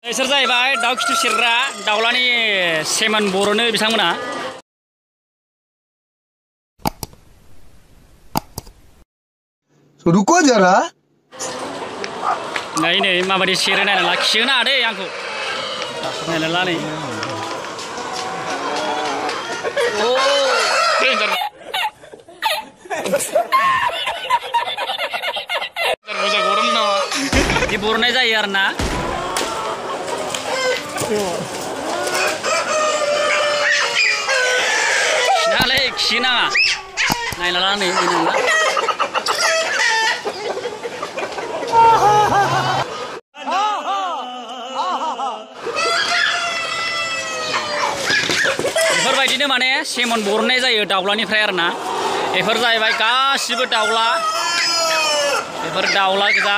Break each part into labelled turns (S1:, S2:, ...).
S1: इसोर जाहैबाय दाउ खिथु सेरग्रा दाउलानि सेमोन बर'नो बिथांमोना।
S2: रुको जरा
S1: नै नै माबायदि सेरो नायना ला, खिहोनो हादै आंखौ नायना ला नै। बिदि बर'नाय जायो आरो ना। खिनाङालै खिनाङा नायना ला नै नायना ला। बेफोरबायदिनो माने सेमन बर'नाय जायो दाउलानिफ्राय आरो ना। बेफोर जाहैबाय गासिबो दाउला, बेफोर दाउला गोजा।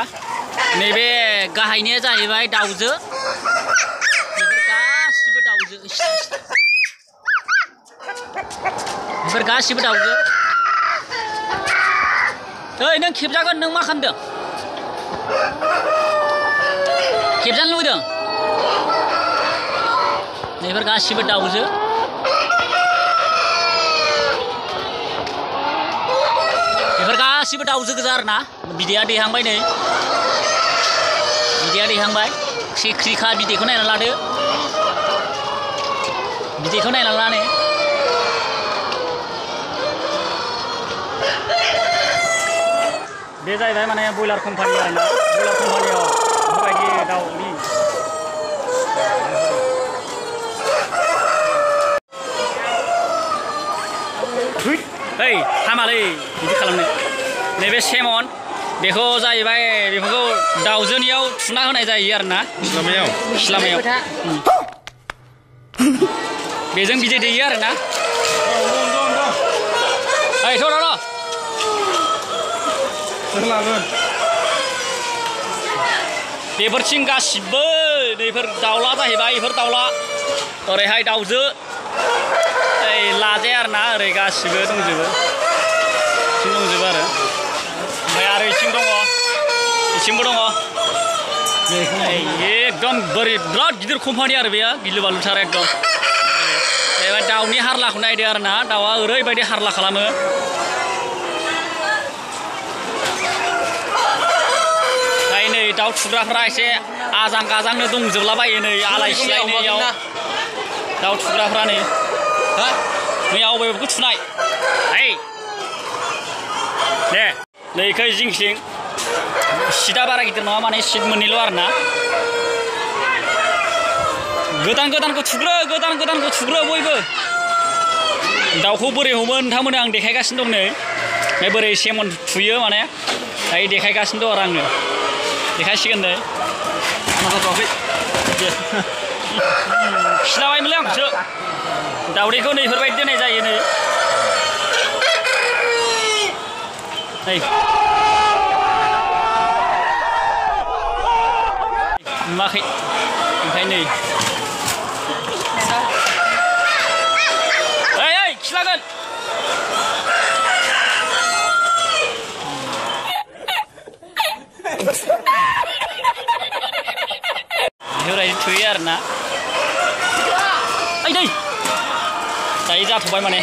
S1: नैबे गाहायनिया जाहैबाय दाउजो, बेफोर गासिबो दाउजो, बेफोर गासिबो दाउजो। ओइ नों खेबजागोन, नों मा खालामदों? खेबजानो लुबैदों? बेफोर गासिबो दाउजो। बेफोर गासिबो दाउजो गोजा आरो ना। बिदैया दैहांबाय नै, बिदैया दैहांबाय। सिख्रिखा बिदैखौ नायना लादो, बिदैखौ नायना ला नै। बे जाहैबाय माने बयलार कम्पानि आरो ना। बयलार कम्पानियाव बेफोरबायदि दाउनि ओइ हामालै बिदि खालामनो। नैबे सेमन बेखौ जाहैबाय, बेफोरखौ दाउजोनियाव थुना होनाय जायो आरो ना। सिलामायाव बेजों बिदै दैयो आरो ना। ओइ थ' बेफोरथिं गासिबो बेफोर दाउला जाहैबाय। बेफोर दाउला ओरैहाय दाउजो, ओइ लाजाया आरो ना, ओरै गासिबो दंजोबो, बिथिं दंजोबो आरो। ओमफ्राय आरो इथिं दङ, इथिंबो दङ। एकदम बिराद गिदिर कम्पानि आरो बेयो, गिलु बालुथार एकदम। बे दाउनि हारलाखौ नायदो आरो ना, दाउआ ओरैबायदि हारला खालामो। नै दाउ थुग्राफ्रा एसे आजां गाजांनो दंजोबलाबायो नै, आलाय सिलाय नैयाव दाउ थुग्राफ्रा नै। मैया अबेखौ थुनाय? ओइ दे नैखै जिंसिं सिटआ बारा गिदिर नङा, माने सिट मोननैल' आरो ना। गोदान गोदानखौ थुग्रो बयबो। दाउखौ बोरै हमो नोंथांमोननो आं देखायगासिनो दं नै। बोरै सेमन थुयो माने दायो देखायगासिनो दं आरो आङो। देखायसिगोन नै। खिलाबायमोनलै आंखौसो। दाउदैखौ नै बेफोरबायदि दोननाय जायो नै। नुवाखै ओमफ्राय नै ओइ खिलागोन। बेफोरबायदि थुयो आरो ना। ओइ दै दायो जाथ'बाय माने।